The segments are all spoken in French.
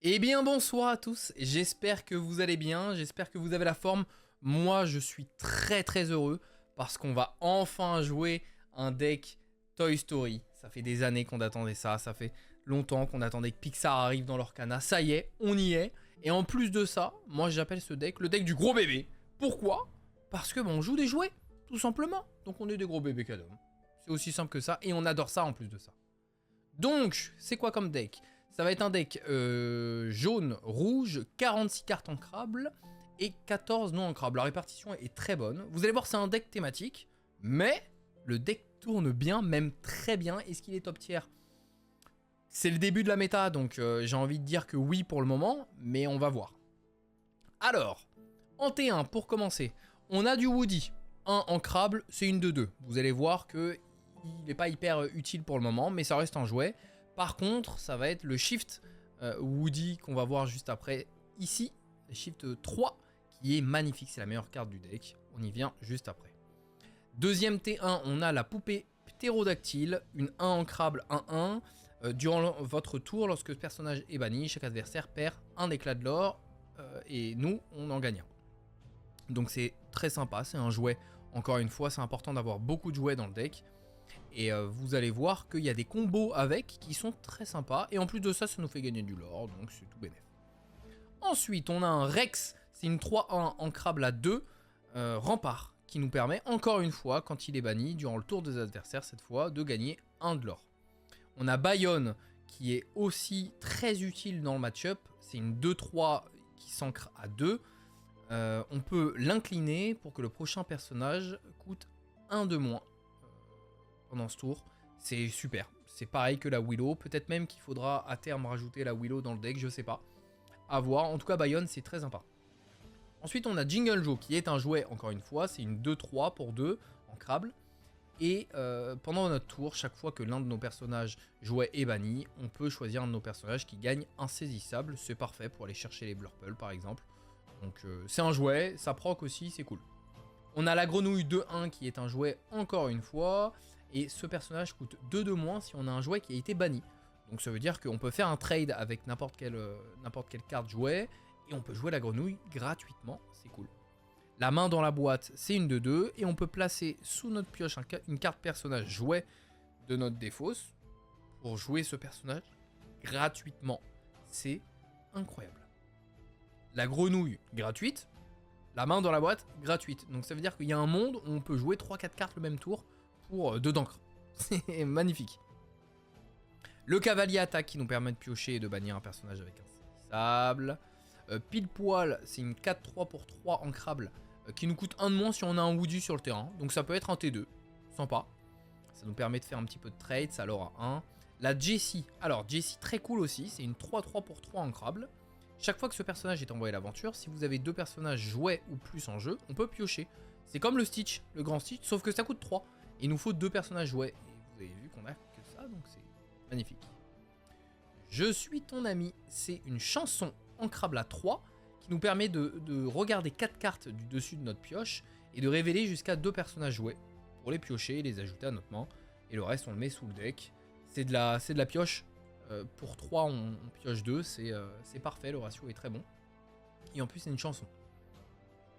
Eh bien bonsoir à tous, j'espère que vous allez bien, j'espère que vous avez la forme. Moi je suis très heureux parce qu'on va enfin jouer un deck Toy Story. Ça fait des années qu'on attendait ça, ça fait longtemps qu'on attendait que Pixar arrive dans leur canard. Ça y est, on y est. Et en plus de ça, moi j'appelle ce deck le deck du gros bébé. Pourquoi? Parce que on joue des jouets, tout simplement. Donc on est des gros bébés cadeaux. C'est aussi simple que ça et on adore ça en plus de ça. Donc, c'est quoi comme deck? Ça va être un deck jaune, rouge, 46 cartes ancrables et 14 non ancrables. La répartition est très bonne. Vous allez voir, c'est un deck thématique, mais le deck tourne bien, même très bien. Est-ce qu'il est top tier? C'est le début de la méta, donc j'ai envie de dire que oui pour le moment, mais on va voir. Alors, en T1, pour commencer, on a du Woody. Un ancrable, c'est une de 2. Vous allez voir que il n'est pas hyper utile pour le moment, mais ça reste un jouet. Par contre, ça va être le Shift Woody qu'on va voir juste après ici. Le Shift 3, qui est magnifique, c'est la meilleure carte du deck. On y vient juste après. Deuxième T1, on a la poupée ptérodactyle, une 1 ancrable 1-1. Durant votre tour, lorsque ce personnage est banni, chaque adversaire perd un éclat de l'or et nous, on en gagne un. Donc c'est très sympa, c'est un jouet. Encore une fois, c'est important d'avoir beaucoup de jouets dans le deck. Et vous allez voir qu'il y a des combos avec qui sont très sympas. Et en plus de ça, ça nous fait gagner du lore, donc c'est tout bénef. Ensuite, on a un Rex, c'est une 3-1 ancrable à 2, rempart, qui nous permet, encore une fois, quand il est banni, durant le tour des adversaires cette fois, de gagner 1 de l'or. On a Bayonne, qui est aussi très utile dans le match-up, c'est une 2-3 qui s'ancre à 2. On peut l'incliner pour que le prochain personnage coûte 1 de moins pendant ce tour. C'est super. C'est pareil que la Willow. Peut-être même qu'il faudra à terme rajouter la Willow dans le deck, je sais pas. À voir. En tout cas, Bayonne, c'est très sympa. Ensuite, on a Jingle Joe, qui est un jouet, encore une fois. C'est une 2-3 pour 2 en Crable. Et pendant notre tour, chaque fois que l'un de nos personnages jouets est banni, on peut choisir un de nos personnages qui gagne insaisissable. C'est parfait pour aller chercher les Blurple, par exemple. Donc c'est un jouet, ça proc aussi, c'est cool. On a la grenouille 2-1 qui est un jouet encore une fois. Et ce personnage coûte 2 de moins si on a un jouet qui a été banni. Donc ça veut dire qu'on peut faire un trade avec n'importe quelle carte jouet. Et on peut jouer la grenouille gratuitement, c'est cool. La main dans la boîte, c'est une de 2. Et on peut placer sous notre pioche une carte personnage jouet de notre défausse. Pour jouer ce personnage gratuitement. C'est incroyable. La grenouille gratuite, la main dans la boîte gratuite. Donc ça veut dire qu'il y a un monde où on peut jouer 3-4 cartes le même tour pour 2 d'encre. C'est magnifique. Le cavalier attaque qui nous permet de piocher et de bannir un personnage avec un sable. Pile poil, c'est une 4-3 pour 3 ancrable qui nous coûte 1 de moins si on a un Woody sur le terrain. Donc ça peut être un T2, sympa. Ça nous permet de faire un petit peu de trade, ça l'aura 1. La Jessie, alors Jessie très cool aussi, c'est une 3-3 pour 3 ancrable. Chaque fois que ce personnage est envoyé à l'aventure, si vous avez 2 personnages jouets ou plus en jeu, on peut piocher. C'est comme le Stitch, le grand Stitch, sauf que ça coûte 3. Il nous faut 2 personnages jouets. Et vous avez vu qu'on a que ça, donc c'est magnifique. Je suis ton ami, c'est une chanson ancrable à 3 qui nous permet de regarder 4 cartes du dessus de notre pioche et de révéler jusqu'à 2 personnages jouets pour les piocher et les ajouter à notre main. Et le reste, on le met sous le deck. C'est de la pioche. Pour 3, on pioche 2, c'est parfait, le ratio est très bon. Et en plus, c'est une chanson.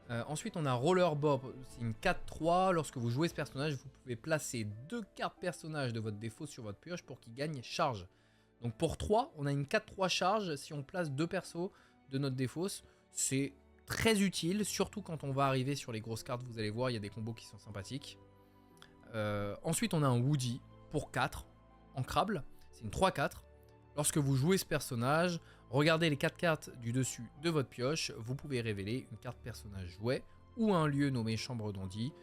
Ensuite, on a Roller Bob, c'est une 4-3. Lorsque vous jouez ce personnage, vous pouvez placer 2 cartes personnages de votre défaut sur votre pioche pour qu'il gagne charge. Donc pour 3, on a une 4-3 charge si on place 2 persos de notre défausse. C'est très utile, surtout quand on va arriver sur les grosses cartes. Vous allez voir, il y a des combos qui sont sympathiques. Ensuite, on a un Woody pour 4, ancrable. C'est une 3-4. Lorsque vous jouez ce personnage, regardez les 4 cartes du dessus de votre pioche, vous pouvez révéler une carte personnage jouet ou un lieu nommé chambre d'Andy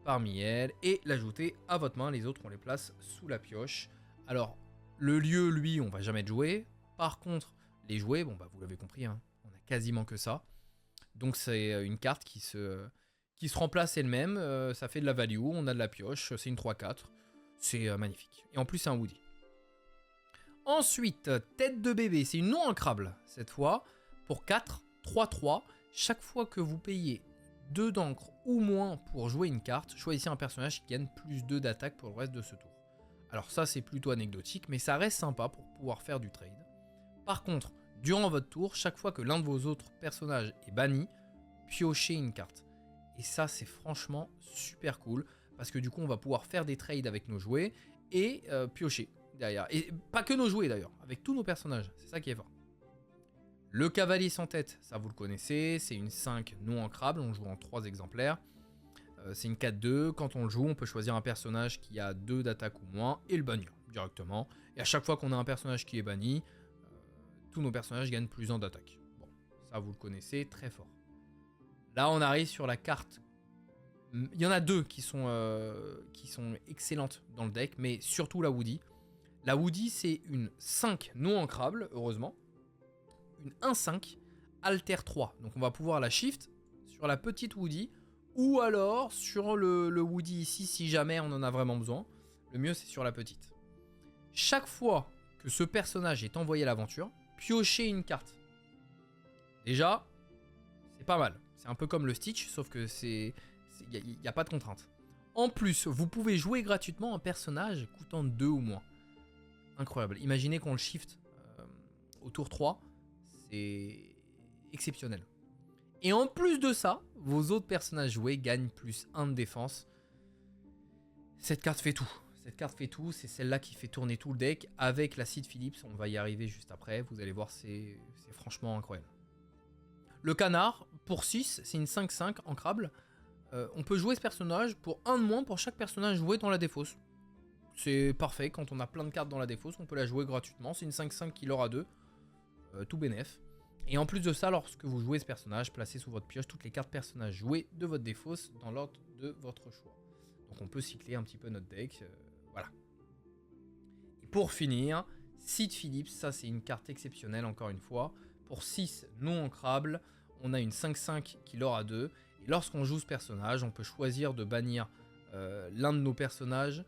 parmi elles et l'ajouter à votre main. Les autres, on les place sous la pioche. Alors, le lieu, lui, on va jamais jouer. Par contre, les jouets, bon bah vous l'avez compris, hein, on a quasiment que ça. Donc c'est une carte qui se remplace elle-même, ça fait de la value, on a de la pioche, c'est une 3-4. C'est magnifique. Et en plus, c'est un Woody. Ensuite, tête de bébé, c'est une non ancrable cette fois, pour 4, 3-3. Chaque fois que vous payez 2 d'encre ou moins pour jouer une carte, choisissez un personnage qui gagne plus 2 d'attaque pour le reste de ce tour. Alors ça c'est plutôt anecdotique, mais ça reste sympa pour pouvoir faire du trade. Par contre, Durant votre tour, chaque fois que l'un de vos autres personnages est banni, piochez une carte. Et ça, c'est franchement super cool. Parce que du coup, on va pouvoir faire des trades avec nos jouets et piocher derrière. Et pas que nos jouets d'ailleurs, avec tous nos personnages. C'est ça qui est fort. Le cavalier sans tête, ça vous le connaissez. C'est une 5 non ancrable. On joue en 3 exemplaires. C'est une 4-2. Quand on le joue, on peut choisir un personnage qui a 2 d'attaque ou moins et le bannir directement. Et à chaque fois qu'on a un personnage qui est banni, tous nos personnages gagnent plus 1 d'attaque. Bon, ça vous le connaissez, très fort. Là, on arrive sur la carte. Il y en a 2 qui sont excellentes dans le deck, mais surtout la Woody. La Woody, c'est une 5 non ancrable, heureusement. Une 1-5, Alter 3. Donc on va pouvoir la shift sur la petite Woody, ou alors sur le Woody ici, si jamais on en a vraiment besoin. Le mieux, c'est sur la petite. Chaque fois que ce personnage est envoyé à l'aventure, piochez une carte. Déjà, c'est pas mal. C'est un peu comme le Stitch, sauf que il n'y a pas de contrainte. En plus, vous pouvez jouer gratuitement un personnage coûtant 2 ou moins. Incroyable. Imaginez qu'on le shift au tour 3. C'est exceptionnel. Et en plus de ça, vos autres personnages joués gagnent plus 1 de défense. Cette carte fait tout. Cette carte fait tout. C'est celle-là qui fait tourner tout le deck. Avec la Sid Phillips, on va y arriver juste après. Vous allez voir, c'est franchement incroyable. Le canard, pour 6, c'est une 5-5 ancrable. On peut jouer ce personnage pour 1 de moins pour chaque personnage joué dans la défausse. C'est parfait, quand on a plein de cartes dans la défausse, on peut la jouer gratuitement. C'est une 5-5 qui l'aura 2. Tout bénef. Et en plus de ça, lorsque vous jouez ce personnage, placez sous votre pioche toutes les cartes personnages jouées de votre défausse dans l'ordre de votre choix. Donc on peut cycler un petit peu notre deck. Voilà. Et pour finir, Sid Phillips, ça c'est une carte exceptionnelle encore une fois. Pour 6 non ancrables, on a une 5-5 qui l'aura 2. Et lorsqu'on joue ce personnage, on peut choisir de bannir l'un de nos personnages.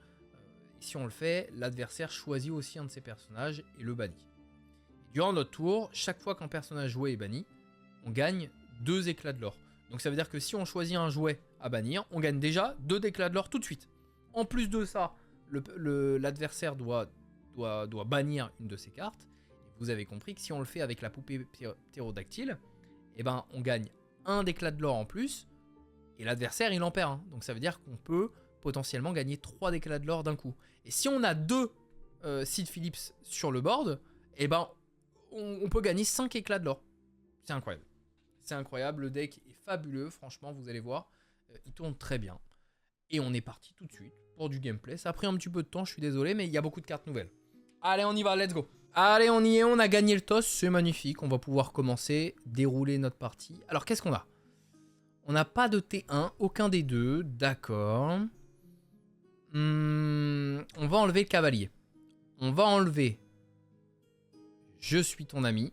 Et si on le fait, l'adversaire choisit aussi un de ses personnages et le bannit. Durant notre tour, chaque fois qu'un personnage joué est banni, on gagne 2 éclats de l'or. Donc ça veut dire que si on choisit un jouet à bannir, on gagne déjà 2 éclats de l'or tout de suite. En plus de ça, l'adversaire doit bannir une de ses cartes. Et vous avez compris que si on le fait avec la poupée ptérodactyle, eh ben, on gagne 1 d'éclat de l'or en plus. Et l'adversaire, il en perd 1. Donc ça veut dire qu'on peut potentiellement gagner 3 d'éclat de l'or d'un coup. Et si on a 2 Sid Phillips sur le board, eh ben, on peut gagner 5 éclats de l'or. C'est incroyable. C'est incroyable, le deck est fabuleux, franchement, vous allez voir. Il tourne très bien. Et on est parti tout de suite pour du gameplay. Ça a pris un petit peu de temps, je suis désolé, mais il y a beaucoup de cartes nouvelles. Allez, on y va, let's go. Allez, on y est, on a gagné le toss, c'est magnifique. On va pouvoir commencer, dérouler notre partie. Alors, qu'est-ce qu'on a? On n'a pas de T1, aucun des deux, d'accord. On va enlever le cavalier. On va enlever Je suis ton ami.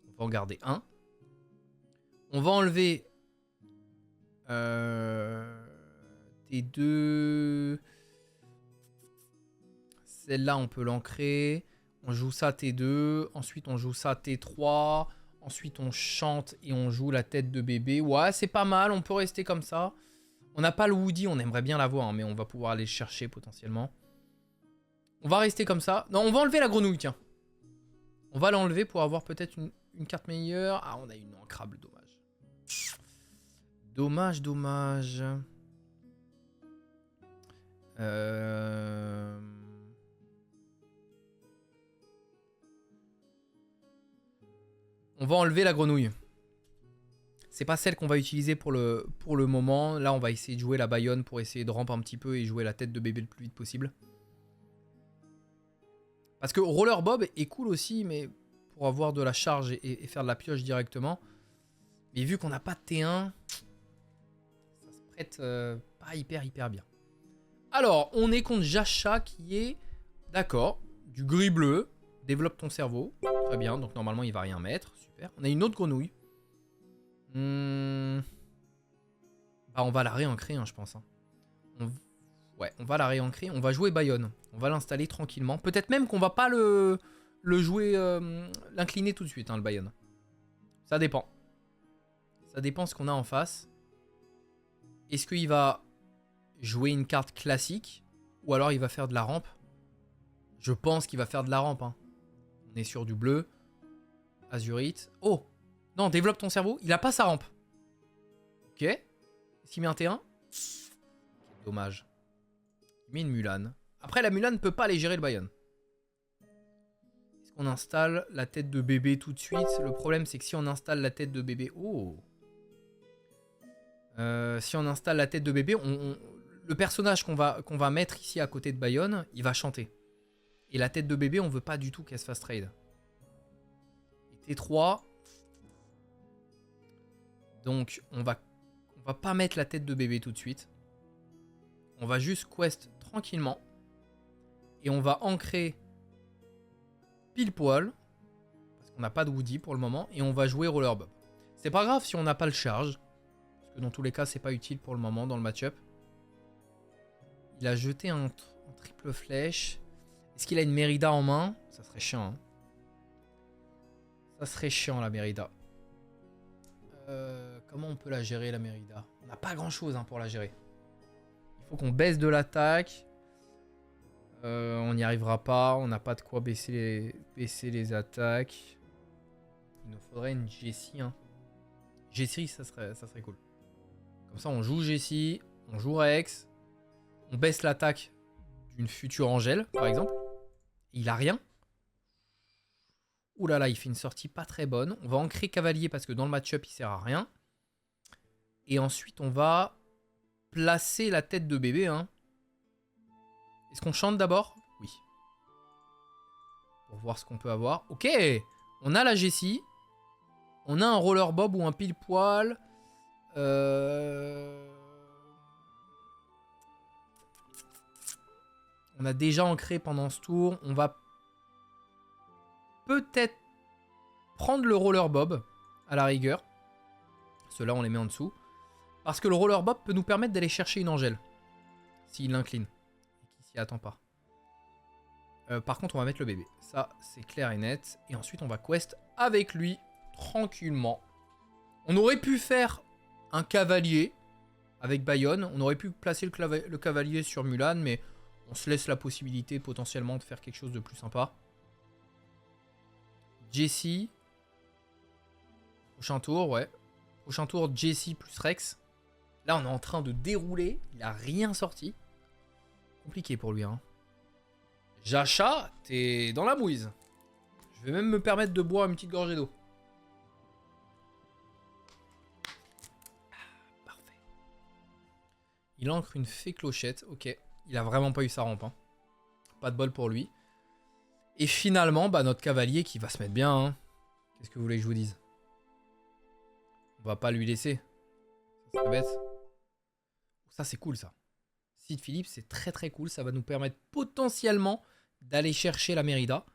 On va en garder un. On va enlever T2. Celle-là, on peut l'ancrer. On joue ça T2. Ensuite, on joue ça T3. Ensuite, on chante et on joue la tête de bébé. Ouais, c'est pas mal. On peut rester comme ça. On n'a pas le Woody. On aimerait bien l'avoir, hein, mais on va pouvoir aller le chercher potentiellement. On va rester comme ça. Non, on va enlever la grenouille, tiens. On va l'enlever pour avoir peut-être une carte meilleure. Ah, on a une ancrable, dommage. Dommage, dommage. On va enlever la grenouille. C'est pas celle qu'on va utiliser pour le moment. Là, on va essayer de jouer la Bayonne pour essayer de ramper un petit peu et jouer la tête de bébé le plus vite possible. Parce que Roller Bob est cool aussi, mais pour avoir de la charge et faire de la pioche directement. Mais vu qu'on n'a pas de T1, ça se prête pas hyper bien. Alors, on est contre Jacha qui est, d'accord, du gris-bleu. Développe ton cerveau. Très bien, donc normalement il va rien mettre. Super. On a une autre grenouille. Bah, on va la réancrer, hein, je pense. Hein. Ouais, on va la réancrer. On va jouer Bayonne. On va l'installer tranquillement. Peut-être même qu'on va pas le jouer, l'incliner tout de suite, hein, le Bayonne. Ça dépend. Ça dépend ce qu'on a en face. Est-ce qu'il va jouer une carte classique ou alors il va faire de la rampe? Je pense qu'il va faire de la rampe. Hein. On est sur du bleu. Azurite. Oh! Non, développe ton cerveau. Il a pas sa rampe. Ok. Est-ce qu'il met un T1? Dommage. Il met une Mulan. Après, la Mulan ne peut pas aller gérer le Bayonne. Est-ce qu'on installe la tête de bébé tout de suite? Le problème, c'est que si on installe la tête de bébé... Oh! Si on installe la tête de bébé, le personnage qu'on va mettre ici à côté de Bayonne, il va chanter. Et la tête de bébé, on veut pas du tout qu'elle se fasse trade. Et T3. Donc, on va pas mettre la tête de bébé tout de suite. On va juste quest tranquillement. Et on va ancrer pile poil. Parce qu'on n'a pas de Woody pour le moment. Et on va jouer Rollerbob. C'est pas grave si on n'a pas le charge. Parce que dans tous les cas, c'est pas utile pour le moment dans le match-up. Il a jeté un triple flèche. Est-ce qu'il a une Mérida en main? Ça serait chiant. Hein. Ça serait chiant la Mérida. Comment on peut la gérer la Mérida? On n'a pas grand chose pour la gérer. Il faut qu'on baisse de l'attaque. On n'y arrivera pas. On n'a pas de quoi baisser les attaques. Il nous faudrait une Jessie. Hein. Jessie, ça serait cool. Comme ça, on joue Jessie. On joue Rex. On baisse l'attaque d'une future Angèle, par exemple. Il a rien. Ouh là là, il fait une sortie pas très bonne. On va ancrer cavalier parce que dans le match-up, il sert à rien. Et ensuite, on va placer la tête de bébé. Hein. Est-ce qu'on chante d'abord? Oui. Pour voir ce qu'on peut avoir. Ok, on a la Jessie. On a un rollerbob ou un pile poil. On a déjà ancré pendant ce tour. On va peut-être prendre le rollerbob à la rigueur. Ceux-là, on les met en dessous. Parce que le rollerbob peut nous permettre d'aller chercher une Angèle. S'il l'incline. Et qu'il s'y attend pas. Par contre, on va mettre le bébé. Ça, c'est clair et net. Et ensuite, on va quest avec lui. Tranquillement. On aurait pu faire un cavalier avec Bayonne. On aurait pu placer le cavalier sur Mulan. Mais on se laisse la possibilité potentiellement de faire quelque chose de plus sympa. Jessie. Prochain tour, ouais. Prochain tour, Jessie plus Rex. Là, on est en train de dérouler. Il a rien sorti. Compliqué pour lui, hein. Jacha, t'es dans la mouise. Je vais même me permettre de boire une petite gorgée d'eau. Parfait. Il ancre une fée clochette. Ok. Il a vraiment pas eu sa rampe. Hein. Pas de bol pour lui. Et finalement, bah, notre cavalier qui va se mettre bien. Hein. Qu'est-ce que vous voulez que je vous dise? On va pas lui laisser. Ça serait bête. Ça, c'est cool, ça. Sid Philippe, c'est très très cool. Ça va nous permettre potentiellement d'aller chercher la Mérida.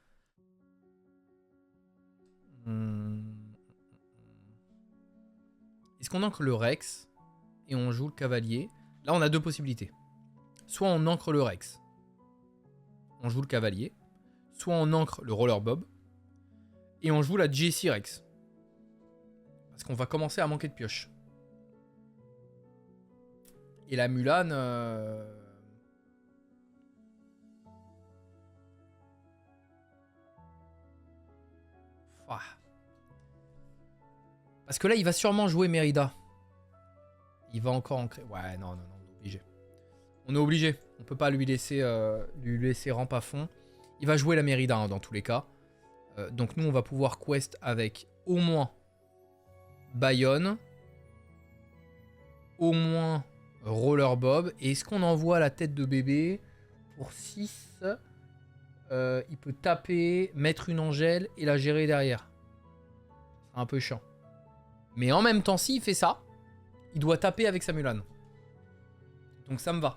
Est-ce qu'on ancre le Rex et on joue le cavalier? Là, on a deux possibilités. Soit on ancre le Rex, on joue le cavalier. Soit on ancre le rollerbob et on joue la Jessie Rex. Parce qu'on va commencer à manquer de pioche. Et la Mulan... Parce que là, il va sûrement jouer Mérida. Il va encore ancrer... Ouais, non, on est obligé. On est obligé. On peut pas lui laisser rampe à fond. Il va jouer la Mérida hein, dans tous les cas. Donc nous, on va pouvoir quest avec au moins Bayonne. Au moins Rollerbob. Et est-ce qu'on envoie la tête de bébé pour 6 il peut taper, mettre une Angèle et la gérer derrière. C'est un peu chiant. Mais en même temps, s'il fait ça, il doit taper avec sa Mulan. Donc ça me va.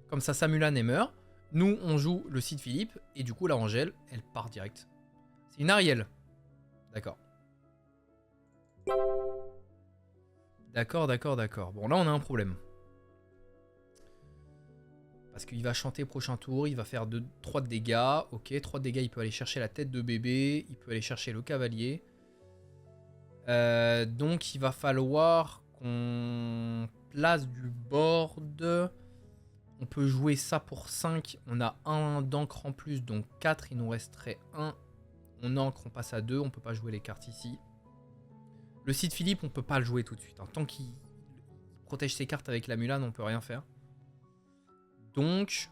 Comme ça, sa Mulan est meurt. Nous, on joue le Sid Philippe. Et du coup, la Angèle, elle part direct. C'est une Ariel. D'accord. D'accord. Bon, là, on a un problème. Parce qu'il va chanter prochain tour. Il va faire 3 de dégâts. Ok, 3 de dégâts. Il peut aller chercher la tête de bébé. Il peut aller chercher le cavalier. Donc, il va falloir qu'on place du board. On peut jouer ça pour 5. On a 1 d'encre en plus, donc 4. Il nous resterait 1, On ancre, on passe à 2. On peut pas jouer les cartes ici. Le Cid Philippe, on peut pas le jouer tout de suite. Hein. Tant qu'il protège ses cartes avec la Mulan, on peut rien faire. Donc,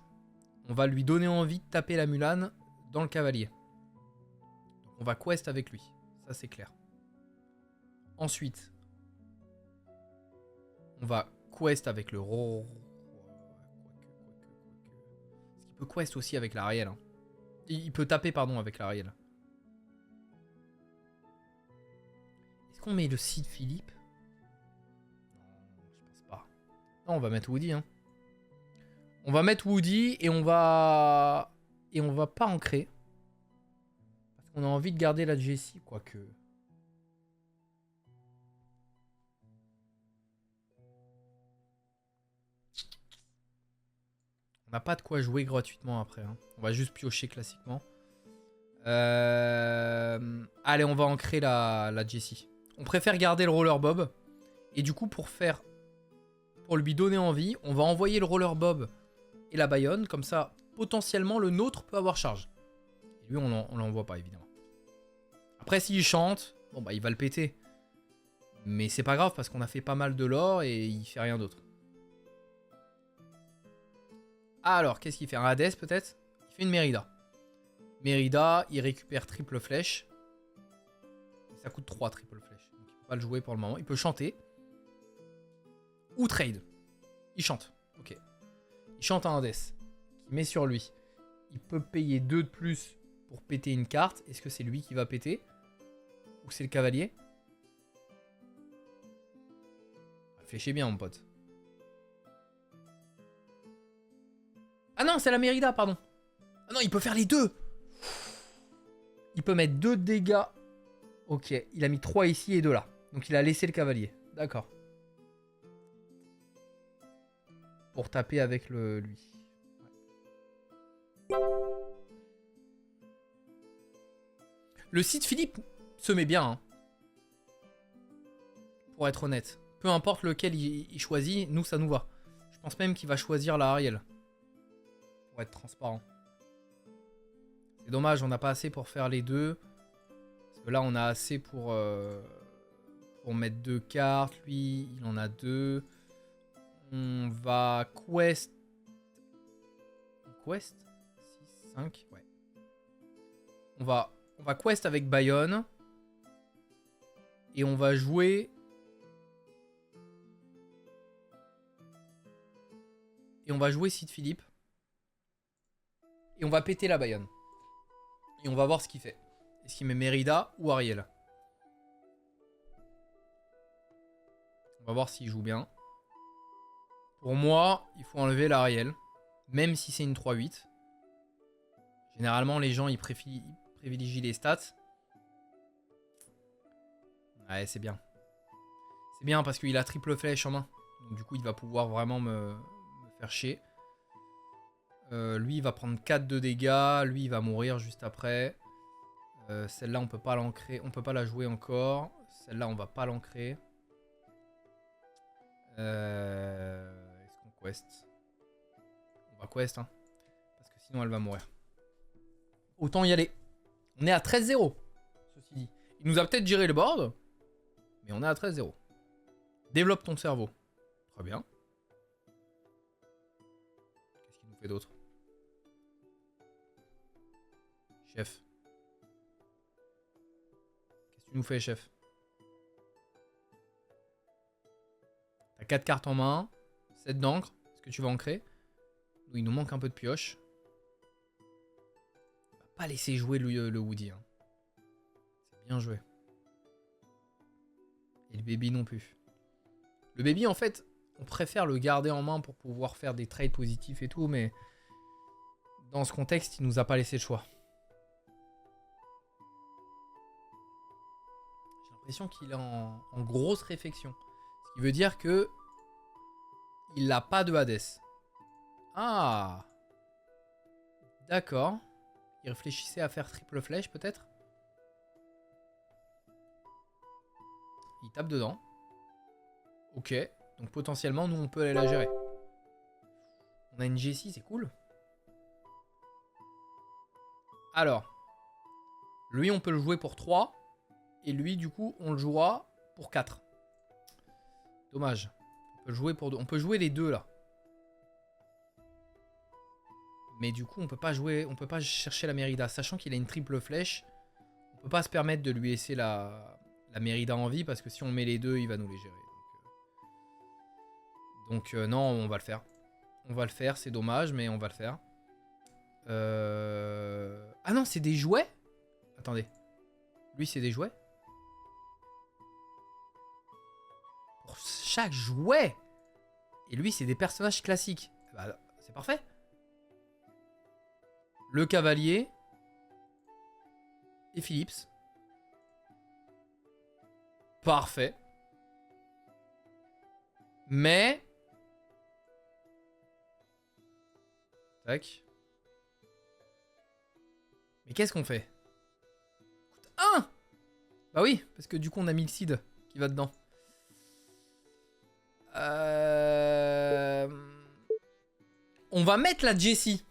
on va lui donner envie de taper la Mulan dans le cavalier. Donc, on va quest avec lui. Ça, c'est clair. Ensuite, on va quest avec le Ro. Il peut quest aussi avec l'Ariel. Hein. Il peut taper, pardon, avec l'Ariel. Est-ce qu'on met le Cid Philippe? Non, je pense pas. Non, on va mettre Woody. Hein. On va mettre Woody et on va... Et on va pas ancrer. Parce qu'on a envie de garder la Jessie, quoique... On n'a pas de quoi jouer gratuitement après. Hein. On va juste piocher classiquement. Allez, on va ancrer la Jessie. On préfère garder le Roller Bob. Et du coup, pour lui donner envie, on va envoyer le Roller Bob et la Bayonne. Comme ça, potentiellement, le nôtre peut avoir charge. Et lui, on l'envoie pas, évidemment. Après, s'il chante, bon, bah, il va le péter. Mais c'est pas grave parce qu'on a fait pas mal de lore et il fait rien d'autre. Alors, qu'est-ce qu'il fait? Un Hades peut-être? Il fait une Mérida. Mérida, il récupère triple flèche. Ça coûte 3 triple flèche. Donc il peut pas le jouer pour le moment. Il peut chanter. Ou trade. Il chante. Ok. Il chante un Hades. Qui met sur lui. Il peut payer 2 de plus pour péter une carte. Est-ce que c'est lui qui va péter? Ou c'est le cavalier? Réfléchis bien, mon pote. Ah non, c'est la Mérida, pardon. Ah non, il peut faire les deux. Il peut mettre 2 dégâts. Ok, il a mis 3 ici et 2 là. Donc il a laissé le cavalier. D'accord. Pour taper avec lui. Le Cid Philippe se met bien. Hein. Pour être honnête. Peu importe lequel il choisit, nous ça nous va. Je pense même qu'il va choisir la Ariel. Pour être transparent. C'est dommage, on n'a pas assez pour faire les deux. Parce que là, on a assez pour mettre 2 cartes. Lui, il en a 2. On va quest. Quest 6, 5, ouais. On va quest avec Bayonne. Et on va jouer... Et on va jouer Cid Philippe. Et on va péter la Bayonne. Et on va voir ce qu'il fait. Est-ce qu'il met Mérida ou Ariel? On va voir s'il joue bien. Pour moi, il faut enlever l'Ariel. Même si c'est une 3-8. Généralement, les gens, ils privilégient les stats. Ouais, c'est bien. C'est bien parce qu'il a triple flèche en main. Donc du coup, il va pouvoir vraiment me faire chier. Lui, il va prendre 4 de dégâts. Lui, il va mourir juste après. Celle-là, on peut pas l'ancrer. On peut pas la jouer encore. Celle-là, on va pas l'ancrer. Est-ce qu'on quest? On va quest, hein. Parce que sinon, elle va mourir. Autant y aller. On est à 13-0. Ceci dit. Il nous a peut-être géré le board. Mais on est à 13-0. Développe ton cerveau. Très bien. Qu'est-ce qu'il nous fait d'autre? Chef. Qu'est-ce que tu nous fais, chef? T'as 4 cartes en main. 7 d'encre. Est-ce que tu vas ancrer? Il nous manque un peu de pioche. On va pas laisser jouer le Woody. Hein. C'est bien joué. Et le baby non plus. Le baby, en fait, on préfère le garder en main pour pouvoir faire des trades positifs et tout, mais dans ce contexte, il nous a pas laissé le choix. J'ai l'impression qu'il est en grosse réflexion. Ce qui veut dire que il n'a pas de Hades. Ah, d'accord. Il réfléchissait à faire triple flèche, peut-être. Il tape dedans. Ok. Donc potentiellement, nous, on peut aller la gérer. On a une Jessie, c'est cool. Alors. Lui, on peut le jouer pour 3. Et lui, du coup, on le jouera pour 4. Dommage. On peut jouer pour 2. On peut jouer les deux, là. Mais du coup, on peut pas jouer... On peut pas chercher la Mérida. Sachant qu'il a une triple flèche, on peut pas se permettre de lui laisser la Mérida en vie. Parce que si on met les deux, il va nous les gérer. Donc non, on va le faire. On va le faire, c'est dommage, mais on va le faire. Ah non, c'est des jouets? Attendez. Lui, c'est des jouets? Pour chaque jouet? Et lui, c'est des personnages classiques. Bah, c'est parfait. Le cavalier. Et Philips. Parfait. Mais... Tac. Mais qu'est-ce qu'on fait? Coûte 1. Bah oui, parce que du coup on a mis le seed qui va dedans. On va mettre la Jessie.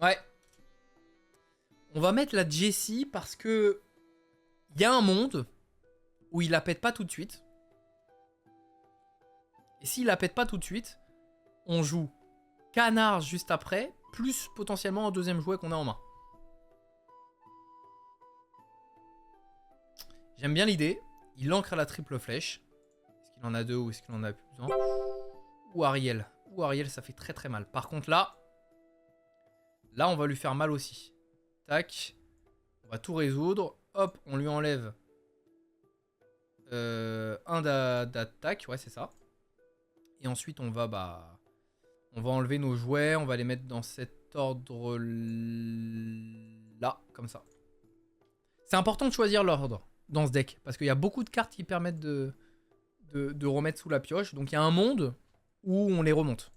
Ouais. On va mettre la Jessie parce que il y a un monde où il la pète pas tout de suite. Et s'il la pète pas tout de suite, on joue canard juste après, plus potentiellement un deuxième jouet qu'on a en main. J'aime bien l'idée. Il ancre à la triple flèche. Est-ce qu'il en a deux ou est-ce qu'il en a plus besoin? Ou Ariel. Ou Ariel, ça fait très très mal. Par contre là, on va lui faire mal aussi. Tac. On va tout résoudre. Hop, on lui enlève un d'attaque. Ouais, c'est ça. Et ensuite, on va enlever nos jouets. On va les mettre dans cet ordre-là. Comme ça. C'est important de choisir l'ordre dans ce deck. Parce qu'il y a beaucoup de cartes qui permettent de remettre sous la pioche. Donc il y a un monde où on les remonte.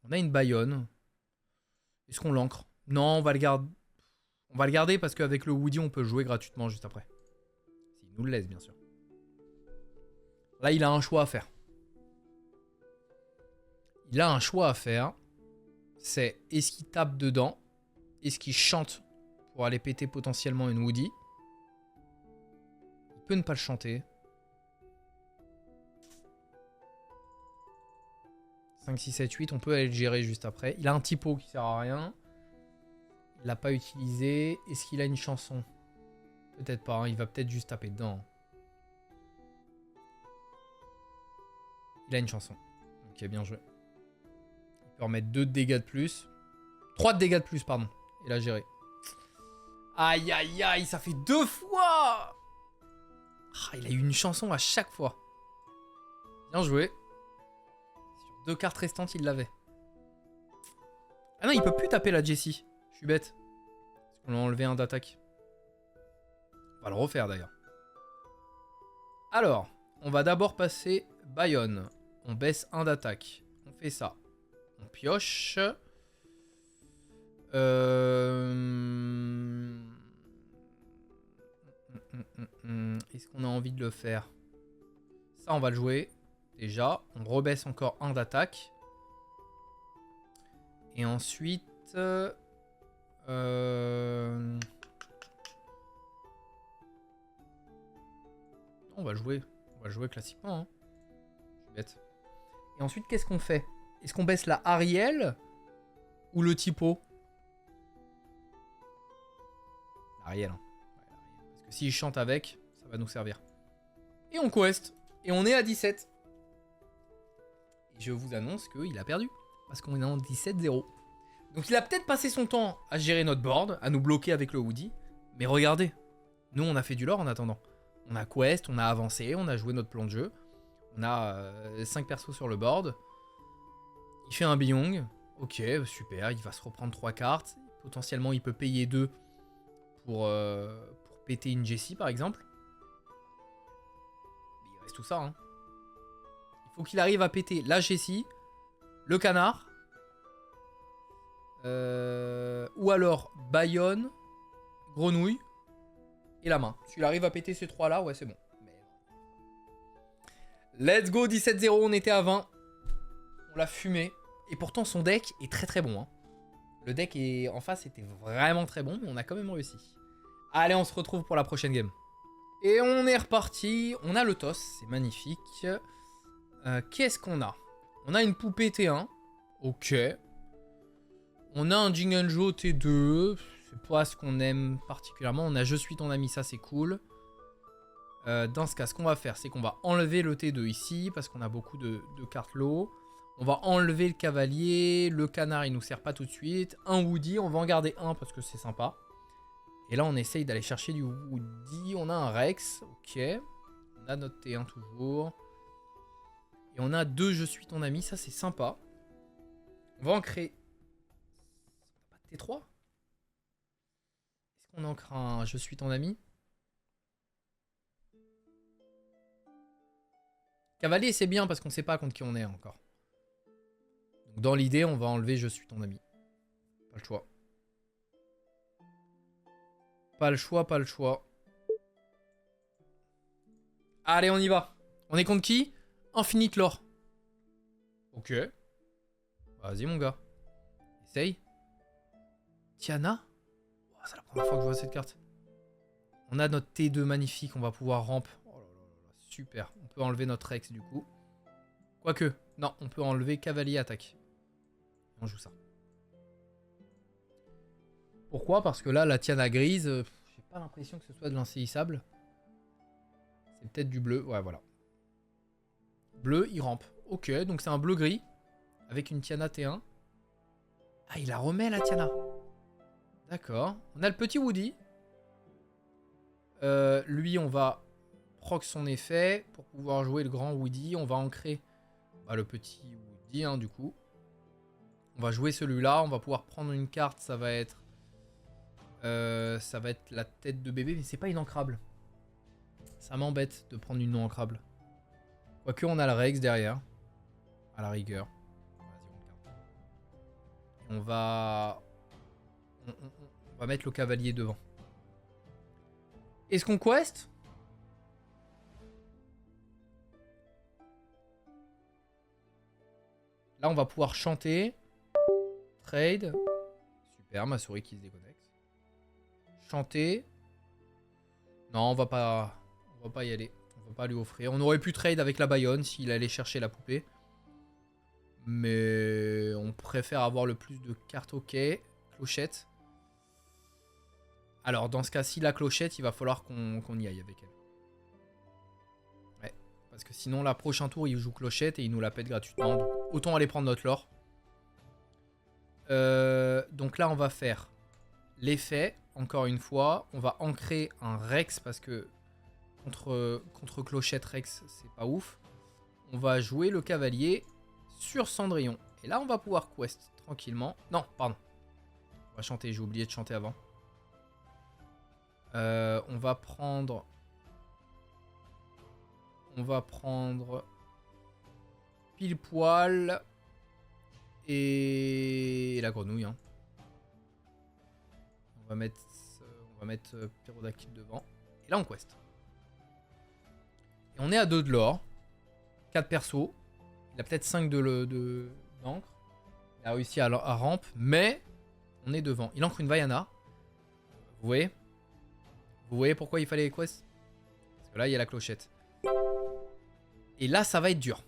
On a une Bayonne. Est-ce qu'on l'ancre? Non, on va le garder. On va le garder parce qu'avec le Woody, on peut jouer gratuitement juste après. S'il nous le laisse, bien sûr. Là, il a un choix à faire. Il a un choix à faire. C'est est-ce qu'il tape dedans? Est-ce qu'il chante pour aller péter potentiellement une Woody? Il peut ne pas le chanter. 5, 6, 7, 8. On peut aller le gérer juste après. Il a un typo qui sert à rien. Il l'a pas utilisé. Est-ce qu'il a une chanson? Peut-être pas. Hein. Il va peut-être juste taper dedans. Il a une chanson. Ok, bien joué. Il peut remettre 2 de dégâts de plus. 3 de dégâts de plus, pardon. Et là, gérer. Aïe, aïe, aïe. Ça fait 2 fois. Ah, il a eu une chanson à chaque fois. Bien joué. Sur 2 cartes restantes, il l'avait. Ah non, il peut plus taper la Jessie. Je suis bête. Parce qu'on a enlevé un d'attaque. On va le refaire d'ailleurs. Alors, on va d'abord passer Bayonne. On baisse un d'attaque. On fait ça. On pioche. Est-ce qu'on a envie de le faire? Ça, on va le jouer. Déjà, on rebaisse encore un d'attaque. Et ensuite... On va le jouer. On va le jouer classiquement. Hein. Je suis bête. Et ensuite, qu'est-ce qu'on fait? Est-ce qu'on baisse la Ariel ou le typo? Ariel. Hein. Ouais, parce que s'il chante avec, ça va nous servir. Et on quest. Et on est à 17. Et je vous annonce qu'il a perdu. Parce qu'on est en 17-0. Donc il a peut-être passé son temps à gérer notre board, à nous bloquer avec le Woody. Mais regardez. Nous, on a fait du lore en attendant. On a quest, on a avancé, on a joué notre plan de jeu. On a 5 persos sur le board. Il fait un Byung. Ok, super. Il va se reprendre 3 cartes. Potentiellement, il peut payer 2 pour péter une Jessie, par exemple. Mais il reste tout ça. Hein. Il faut qu'il arrive à péter la Jessie, le canard, ou alors Bayonne, Grenouille et la main. S'il arrive à péter ces 3-là, ouais, c'est bon. Let's go, 17-0, on était à 20. On l'a fumé. Et pourtant, son deck est très très bon. Hein. Le deck en face était vraiment très bon, mais on a quand même réussi. Allez, on se retrouve pour la prochaine game. Et on est reparti. On a le toss, c'est magnifique. Qu'est-ce qu'on a? On a une poupée T1. Ok. On a un Jinganjo T2. C'est pas ce qu'on aime particulièrement. On a Je suis ton ami, ça c'est cool. Dans ce cas, ce qu'on va faire, c'est qu'on va enlever le T2 ici, parce qu'on a beaucoup de cartes low. On va enlever le cavalier. Le canard, il nous sert pas tout de suite. Un Woody, on va en garder un parce que c'est sympa. Et là, on essaye d'aller chercher du Woody. On a un Rex. Ok. On a notre T1 toujours. Et on a 2 Je suis ton ami. Ça, c'est sympa. On va en créer... Pas de T3 ? Est-ce qu'on ancre un Je suis ton ami ? Cavalier, c'est bien parce qu'on sait pas contre qui on est encore. Donc, dans l'idée, on va enlever Je suis ton ami. Pas le choix. Pas le choix, pas le choix. Allez, on y va. On est contre qui? Infinite Lore. Ok. Vas-y, mon gars. Essaye. Tiana. Oh, c'est la première fois que je vois cette carte. On a notre T2 magnifique. On va pouvoir ramp. Oh là là là, super. On peut enlever notre Rex du coup. Quoique. Non, on peut enlever Cavalier attaque. On joue ça. Pourquoi? Parce que là, la Tiana grise, j'ai pas l'impression que ce soit de l'insaisissable. C'est peut-être du bleu. Ouais, voilà. Bleu, il rampe. Ok, donc c'est un bleu-gris. Avec une Tiana T1. Ah, il la remet, la Tiana. D'accord. On a le petit Woody. Lui, on va proc son effet. Pour pouvoir jouer le grand Woody, on va ancrer le petit Woody, hein, du coup. On va jouer celui-là. On va pouvoir prendre une carte. Ça va être la tête de bébé. Mais c'est pas inancrable. Ça m'embête de prendre une non ancrable. Quoique, on a le Rex derrière. À la rigueur. On va mettre le cavalier devant. Est-ce qu'on quest? Là, on va pouvoir chanter. Trade. Super, ma souris qui se déconnecte. Chanter. Non, on va pas y aller. On va pas lui offrir. On aurait pu trade avec la Bayonne s'il allait chercher la poupée. Mais on préfère avoir le plus de cartes. Ok. Clochette. Alors, dans ce cas-ci, la clochette, il va falloir qu'on y aille avec elle. Ouais. Parce que sinon, la prochain tour, il joue clochette et il nous la pète gratuitement. Donc, autant aller prendre notre lore. Donc là, on va faire l'effet. Encore une fois, on va ancrer un Rex parce que contre clochette Rex, c'est pas ouf. On va jouer le cavalier sur Cendrillon. Et là, on va pouvoir quest tranquillement. Non, pardon. On va chanter, j'ai oublié de chanter avant. On va prendre pile poil et la grenouille. Hein. On va mettre Pyrodactyle devant. Et là, on quest. Et on est à 2 de l'or. 4 persos. Il a peut-être 5 d'encre. Il a réussi à ramp, mais on est devant. Il ancre une Vaiana. Vous voyez? Vous voyez pourquoi il fallait les quests? Parce que là, il y a la clochette. Et là, ça va être dur.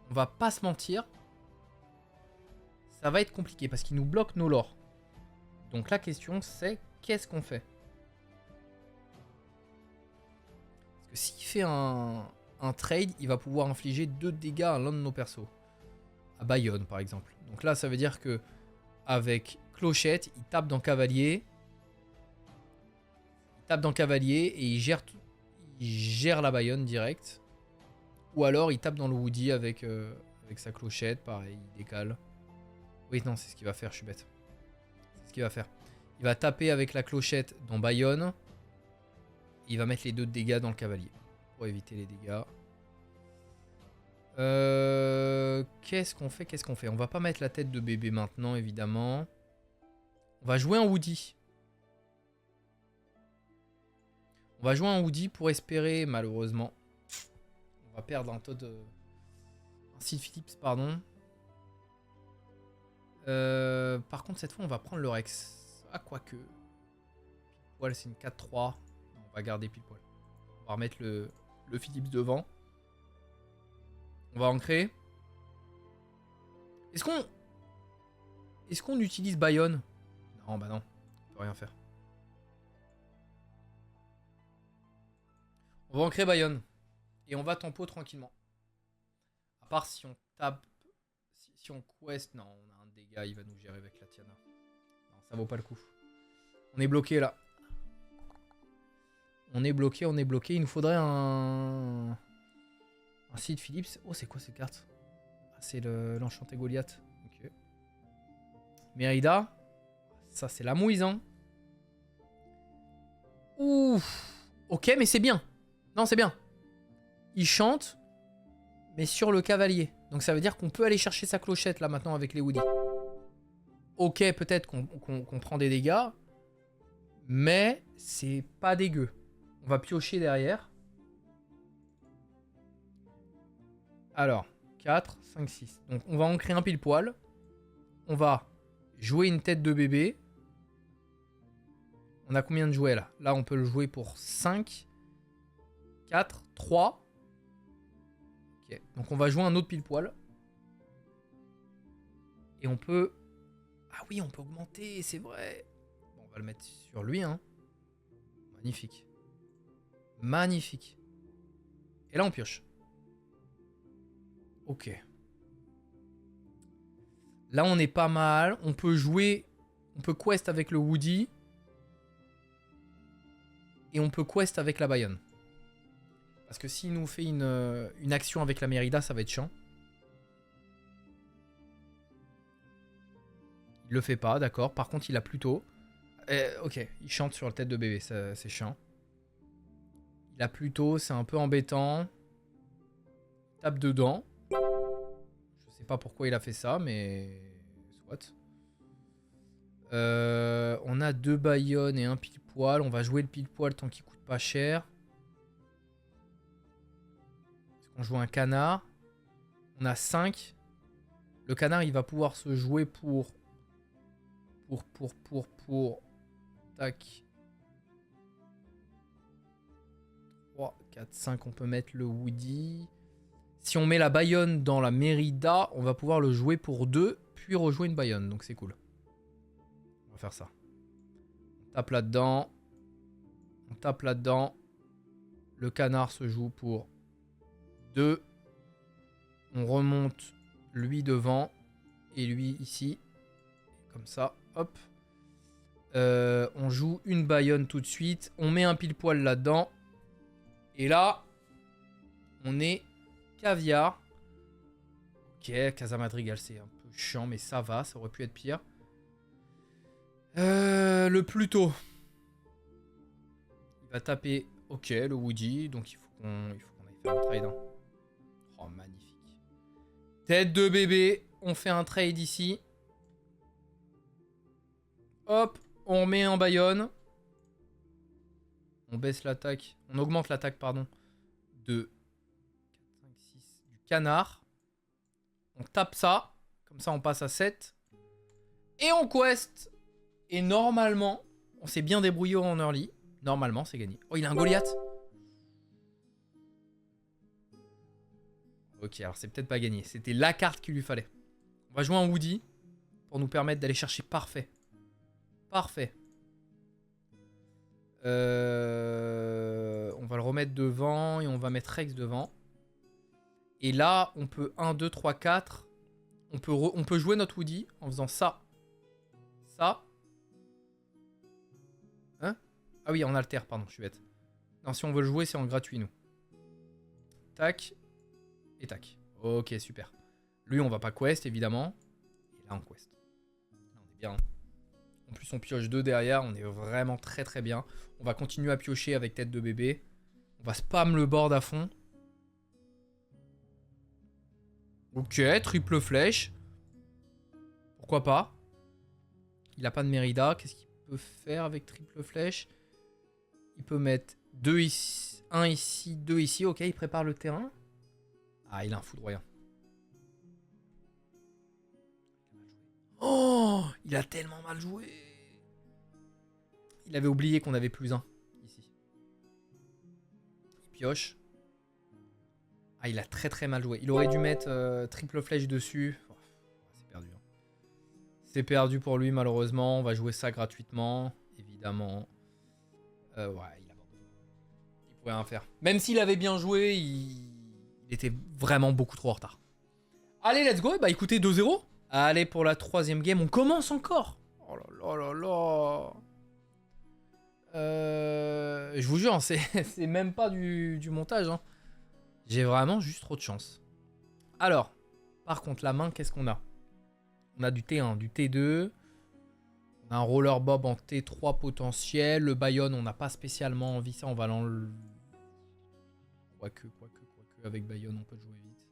On va pas se mentir. Ça va être compliqué parce qu'il nous bloque nos lores. Donc la question, c'est qu'est-ce qu'on fait? Parce que s'il fait un trade, il va pouvoir infliger 2 dégâts à l'un de nos persos. À Bayonne, par exemple. Donc là, ça veut dire que avec clochette, il tape dans cavalier. Et il gère la Bayonne direct. Ou alors il tape dans le Woody avec sa clochette, pareil, il décale. Oui, non, c'est ce qu'il va faire, je suis bête. C'est ce qu'il va faire. Il va taper avec la clochette dans Bayonne. Il va mettre les 2 dégâts dans le cavalier. Pour éviter les dégâts. Qu'est-ce qu'on fait? On va pas mettre la tête de bébé maintenant, évidemment. On va jouer un Woody. Pour espérer, malheureusement. On va perdre un Todd. Un Sid Phillips, pardon. Par contre, cette fois, on va prendre le Rex. Ah, quoique. Pile-poil, c'est une 4-3. On va garder pile-poil. On va remettre le Philips devant. On va ancrer. Est-ce qu'on utilise Bayonne? Non, bah non. On peut rien faire. On va ancrer Bayonne. Et on va tempo tranquillement. À part si on tape. Si on quest. Non, on a un dégât. Il va nous gérer avec la Tiana. Non, ça vaut pas le coup. On est bloqué là. On est bloqué, on est bloqué. Il nous faudrait un Sid Phillips. Oh, c'est quoi ces cartes? Ah, c'est l'enchanté Goliath. Ok. Mérida. Ça, c'est la mouise, hein. Ouf. Ok, mais c'est bien. Non, c'est bien. Il chante, mais sur le cavalier. Donc ça veut dire qu'on peut aller chercher sa clochette là maintenant avec les Woody. Ok, peut-être qu'on prend des dégâts, mais c'est pas dégueu. On va piocher derrière. Alors, 4, 5, 6. Donc on va ancrer un pile poil. On va jouer une tête de bébé. On a combien de jouets là? Là, on peut le jouer pour 5, 4, 3. Ok. Donc on va jouer un autre pile poil. Et on peut... Ah oui, on peut augmenter, c'est vrai. Bon, on va le mettre sur lui, hein. Magnifique. Magnifique. Et là, on pioche. Ok. Là, on est pas mal. On peut jouer... On peut quest avec le Woody. Et on peut quest avec la Bayonne. Parce que s'il nous fait une action avec la Mérida, ça va être chiant. Il le fait pas, d'accord. Par contre, il a plutôt... ok, il chante sur la tête de bébé, c'est chiant. Il a plutôt, c'est un peu embêtant. Il tape dedans. Je sais pas pourquoi il a fait ça, mais... Soit. On a 2 Bayonne et un pile-poil. On va jouer le pile-poil tant qu'il coûte pas cher. Est-ce qu'on joue un canard? On a 5. Le canard, il va pouvoir se jouer pour... Tac. 3, 4, 5. On peut mettre le Woody. Si on met la Bayonne dans la Mérida, on va pouvoir le jouer pour 2, puis rejouer une Bayonne. Donc c'est cool. On va faire ça. On tape là-dedans. On tape là-dedans. Le canard se joue pour 2. On remonte lui devant. Et lui ici. Comme ça. Hop. On joue une Bayonne tout de suite. On met un pile-poil là-dedans. Et là, on est caviar. Ok, Casa Madrigal, c'est un peu chiant, mais ça va. Ça aurait pu être pire. Le Pluto. Il va taper, ok, le Woody. Donc il faut qu'on aille faire un trade. Hein. Oh, magnifique. Tête de bébé. On fait un trade ici. Hop, on met en Bayonne. On baisse l'attaque. On augmente l'attaque, pardon. De 4, 5, 6. Du canard. On tape ça. Comme ça, on passe à 7. Et on quest. Et normalement, on s'est bien débrouillé en early. Normalement, c'est gagné. Oh, il a un Goliath. Ok, alors c'est peut-être pas gagné. C'était la carte qu'il lui fallait. On va jouer un Woody. Pour nous permettre d'aller chercher parfait. Parfait. On va le remettre devant. Et on va mettre Rex devant. Et là, on peut 1, 2, 3, 4. On peut jouer notre Woody en faisant ça. Ça. Hein? Ah oui, en alter, pardon, je suis bête. Non, si on veut le jouer, c'est en gratuit, nous. Tac. Et tac. Ok, super. Lui, on va pas quest, évidemment. Et là, on quest. Là, on est bien. En plus, on pioche 2 derrière. On est vraiment très très bien. On va continuer à piocher avec tête de bébé. On va spam le board à fond. Ok, triple flèche. Pourquoi pas? Il a pas de Mérida. Qu'est-ce qu'il peut faire avec triple flèche? Il peut mettre 2 ici, 1 ici, 2 ici. Ok, il prépare le terrain. Ah, il a un foudroyant. Oh, il a tellement mal joué. Il avait oublié qu'on avait plus un ici. Il pioche. Ah, il a très très mal joué. Il aurait dû mettre triple flèche dessus. Oh, c'est perdu. Hein. C'est perdu pour lui malheureusement. On va jouer ça gratuitement. Évidemment. Ouais, il pouvait rien faire. Même s'il avait bien joué, il était vraiment beaucoup trop en retard. Allez, let's go. Bah écoutez, 2-0. Allez, pour la troisième game, on commence encore. Oh là là là là. Je vous jure, c'est même pas du montage. Hein. J'ai vraiment juste trop de chance. Alors, par contre, la main, qu'est-ce qu'on a? On a du T1, du T2. On a un roller bob en T3 potentiel. Le Bayonne, on n'a pas spécialement envie. Ça, on va l'enlever. Quoique. Avec Bayonne, on peut le jouer vite.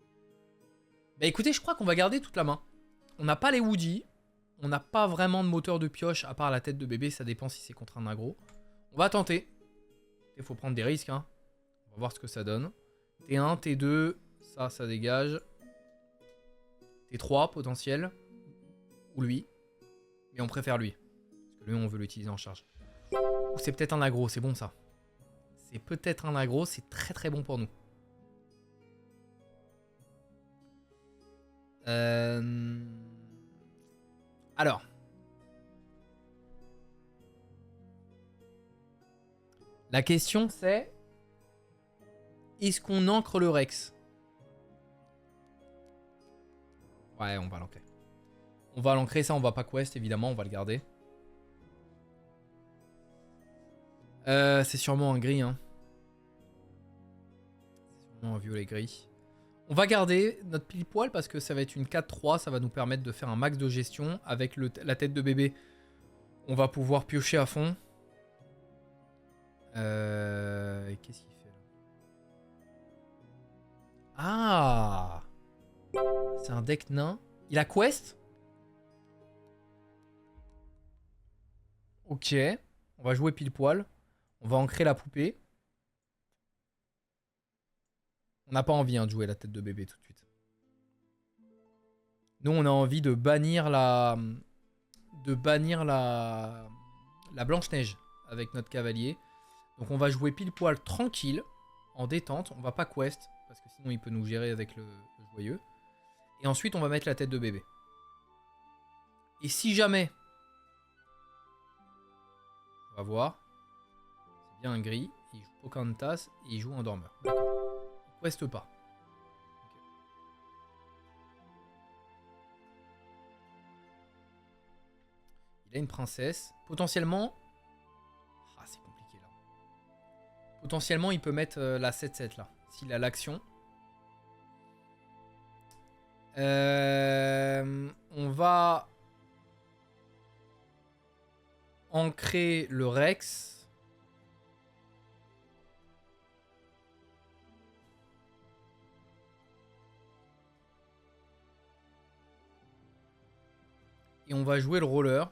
Bah écoutez, je crois qu'on va garder toute la main. On n'a pas les Woody. On n'a pas vraiment de moteur de pioche, à part la tête de bébé. Ça dépend si c'est contre un aggro. On va tenter. Il faut prendre des risques. Hein. On va voir ce que ça donne. T1, T2. Ça dégage. T3, potentiel. Ou lui. Mais on préfère lui. Parce que lui, on veut l'utiliser en charge. Ou c'est peut-être un aggro. C'est bon, ça. C'est peut-être un aggro. C'est très très bon pour nous. Alors. La question c'est... Est-ce qu'on ancre le Rex? Ouais, on va l'ancrer. On va l'ancrer, ça on va pas quest évidemment, on va le garder. C'est sûrement un gris. Hein. C'est sûrement un violet gris. On va garder notre pile poil parce que ça va être une 4-3. Ça va nous permettre de faire un max de gestion. Avec la tête de bébé, on va pouvoir piocher à fond. Qu'est-ce qu'il fait là? Ah! C'est un deck nain. Il a quest? Ok. On va jouer pile poil. On va ancrer la poupée. On n'a pas envie de jouer la tête de bébé tout de suite. Nous, on a envie de bannir la... la Blanche-Neige avec notre cavalier. Donc on va jouer pile poil tranquille, en détente. On va pas quest, parce que sinon il peut nous gérer avec le joyeux. Et ensuite on va mettre la tête de bébé. Et si jamais... On va voir. C'est bien un gris. Il joue Pocahontas et il joue un dormeur. D'accord. Il quest pas. Okay. Il a une princesse. Potentiellement... Ah, c'est compliqué là. Potentiellement, il peut mettre la 7-7 là. S'il a l'action. On va ancrer le Rex. Et on va jouer le roller.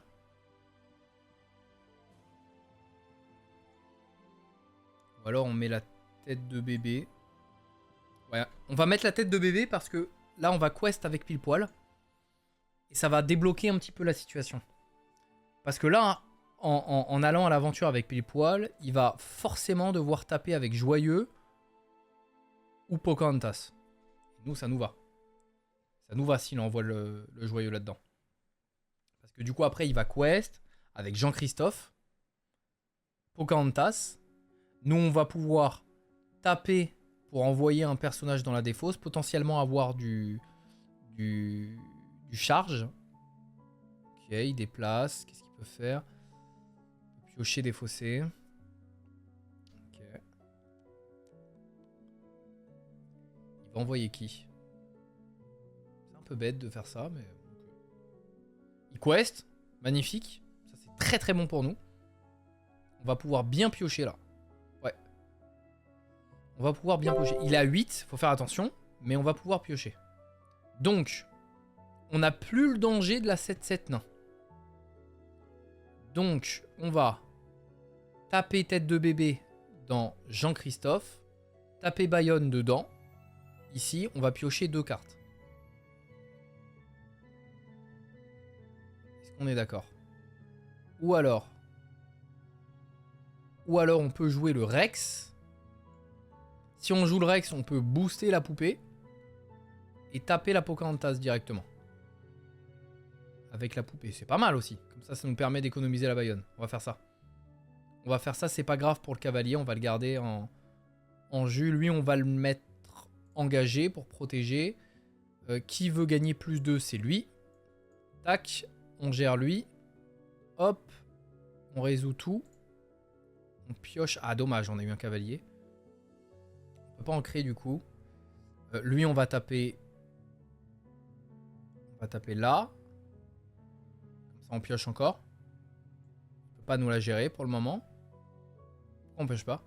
Ou alors on met la tête de bébé. Ouais, on va mettre la tête de bébé parce que là on va quest avec pile poil. Et ça va débloquer un petit peu la situation. Parce que là, en allant à l'aventure avec pile poil, il va forcément devoir taper avec joyeux ou Pocahontas. Nous, ça nous va. Ça nous va s'il envoie le joyeux là-dedans. Parce que du coup, après, il va quest avec Jean-Christophe, Pocahontas. Nous, on va pouvoir taper pour envoyer un personnage dans la défausse, potentiellement avoir du charge. Ok, il déplace. Qu'est-ce qu'il peut faire? Il peut piocher, défausser. Ok. Il va envoyer qui? C'est un peu bête de faire ça, mais... Il quest. Magnifique. Ça, c'est très très bon pour nous. On va pouvoir bien piocher là. Ouais. On va pouvoir bien piocher. Il a 8, faut faire attention. Mais on va pouvoir piocher. Donc, on n'a plus le danger de la 7-7 nain. Donc, on va taper tête de bébé dans Jean-Christophe. Taper Bayonne dedans. Ici, on va piocher 2 cartes. On est d'accord. Ou alors on peut jouer le Rex. Si on joue le Rex, on peut booster la poupée et taper la Pocahontas directement. Avec la poupée, c'est pas mal aussi. Comme ça nous permet d'économiser la Bayonne. On va faire ça. On va faire ça, c'est pas grave pour le cavalier, on va le garder en jus. Lui, on va le mettre engagé pour protéger. Qui veut gagner plus 2, c'est lui. Tac, on gère lui. Hop, on résout tout. On pioche. Ah, dommage, on a eu un cavalier. On peut pas en créer du coup. Lui, on va taper. On va taper là. Comme ça, on pioche encore. On peut pas nous la gérer pour le moment. Pourquoi on pioche pas?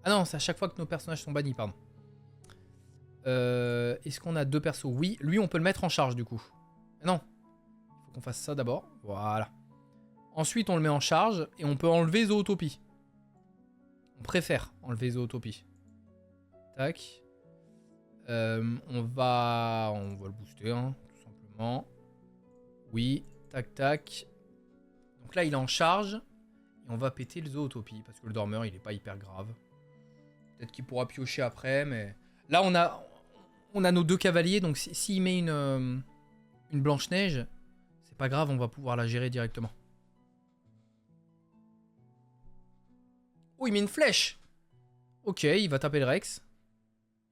Ah non, c'est à chaque fois que nos personnages sont bannis, pardon. Est-ce qu'on a 2 persos? Oui, lui, on peut le mettre en charge du coup. Mais non, il faut qu'on fasse ça d'abord. Voilà. Ensuite, on le met en charge et on peut enlever Zootopie. On préfère enlever Zootopie. Tac. On va le booster, hein, tout simplement. Oui, tac, tac. Donc là, il est en charge. Et on va péter le Zootopie parce que le dormeur, il est pas hyper grave. Peut-être qu'il pourra piocher après, mais... Là, on a nos 2 cavaliers, donc s'il met une Blanche-Neige, c'est pas grave, on va pouvoir la gérer directement. Oh, il met une flèche. Ok, il va taper le Rex.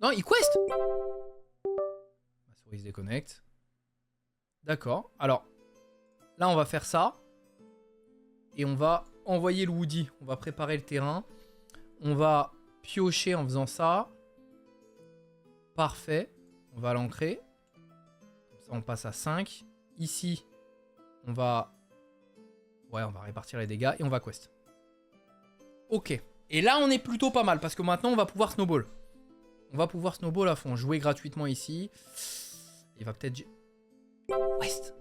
Non, il quest. Ma souris se déconnecte. D'accord, alors, là, on va faire ça. Et on va envoyer le Woody. On va préparer le terrain. On va piocher en faisant ça. Parfait. On va l'ancrer. Comme ça, on passe à 5. Ici, on va... Ouais, on va répartir les dégâts et on va quest. Ok. Et là, on est plutôt pas mal parce que maintenant, on va pouvoir snowball. On va pouvoir snowball à fond. Jouer gratuitement ici. Il va peut-être... Quest.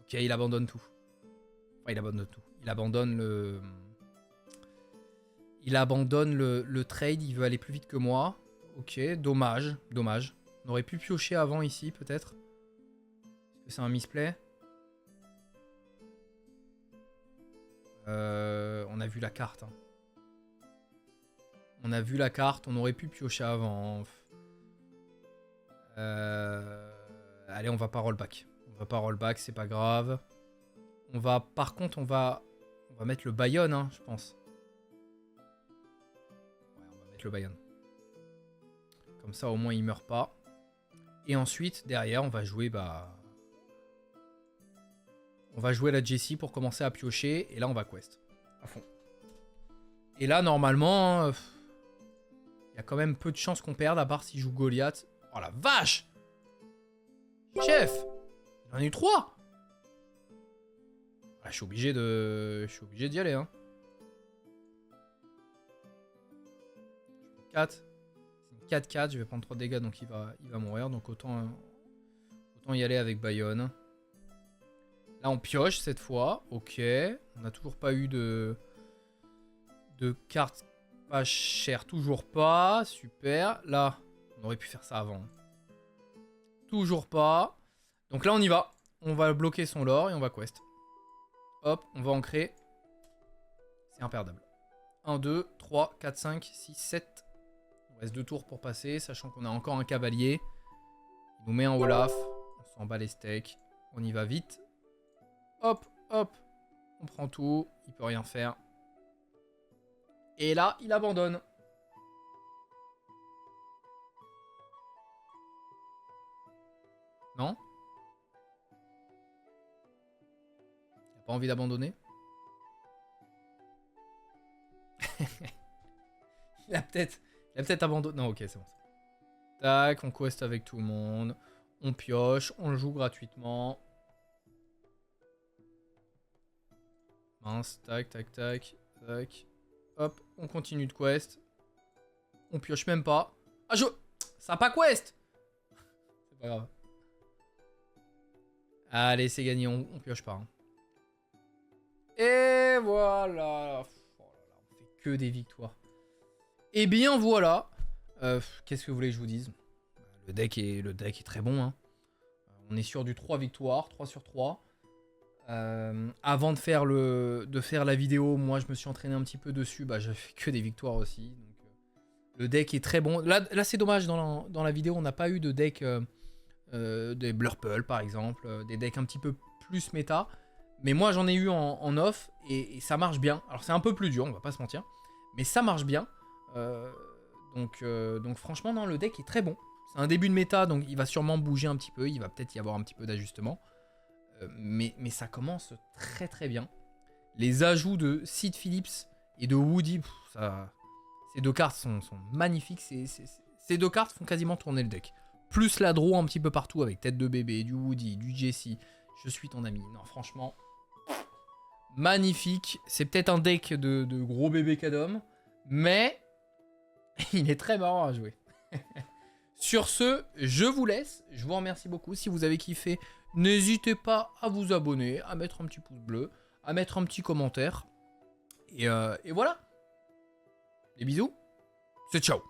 Ok, il abandonne tout. Enfin, il abandonne tout. Il abandonne le... Il abandonne le trade. Il veut aller plus vite que moi. Ok, dommage, dommage. On aurait pu piocher avant ici, peut-être. Est-ce que c'est un misplay? On a vu la carte. Hein. On a vu la carte, on aurait pu piocher avant. Allez, on va pas rollback. On va pas rollback, c'est pas grave. On va, par contre, on va mettre le Bayonne, hein, je pense. Ouais, on va mettre le Bayonne. Comme ça, au moins, il meurt pas. Et ensuite, derrière, on va jouer... On va jouer la Jessie pour commencer à piocher. Et là, on va quest. À fond. Et là, normalement... Il y a quand même peu de chances qu'on perde, à part s'il joue Goliath. Oh la vache! Chef! Il en a eu 3! Ah, je suis obligé d'y aller, hein. 4. 4-4, je vais prendre 3 dégâts, donc il va mourir. Donc autant y aller avec Bayonne. Là, on pioche cette fois. Ok. On n'a toujours pas eu de cartes pas chères. Toujours pas. Super. Là, on aurait pu faire ça avant. Toujours pas. Donc là, on y va. On va bloquer son lore et on va quest. Hop, on va ancrer. C'est imperdable. 1, 2, 3, 4, 5, 6, 7. Il reste 2 tours pour passer, sachant qu'on a encore un cavalier. Il nous met un Olaf. On s'en bat les steaks. On y va vite. Hop, hop. On prend tout. Il peut rien faire. Et là, il abandonne. Non? Il n'a pas envie d'abandonner? Il a peut-être abandonné. Non, ok, c'est bon. Tac, on quest avec tout le monde. On pioche, on le joue gratuitement. Mince, tac, tac, tac, tac. Hop, on continue de quest. On pioche même pas. Ah, ça a pas quest! C'est pas grave. Allez, c'est gagné, on pioche pas. Hein. Et voilà. Oh là là, on fait que des victoires. Et bien voilà. Qu'est-ce que vous voulez que je vous dise? Le deck est très bon. Hein. On est sur du 3 victoires, 3 sur 3. Avant de faire la vidéo, moi je me suis entraîné un petit peu dessus. Bah, j'ai fait que des victoires aussi. Donc, le deck est très bon. Là c'est dommage, dans la vidéo, on n'a pas eu de deck des Blurple par exemple, des decks un petit peu plus méta. Mais moi j'en ai eu en off et ça marche bien. Alors c'est un peu plus dur, on va pas se mentir. Mais ça marche bien. Donc franchement, non, le deck est très bon. C'est un début de méta, donc il va sûrement bouger un petit peu. Il va peut-être y avoir un petit peu d'ajustement. Mais ça commence très très bien. Les ajouts de Sid Phillips et de Woody, ces deux cartes sont magnifiques. Ces deux cartes font quasiment tourner le deck. Plus la draw un petit peu partout avec tête de bébé, du Woody, du Jesse. Je suis ton ami. Non, franchement, magnifique. C'est peut-être un deck de gros bébé Kadom, mais il est très marrant à jouer. Sur ce, je vous laisse. Je vous remercie beaucoup. Si vous avez kiffé, n'hésitez pas à vous abonner, à mettre un petit pouce bleu, à mettre un petit commentaire. Et voilà. Des bisous. C'est ciao.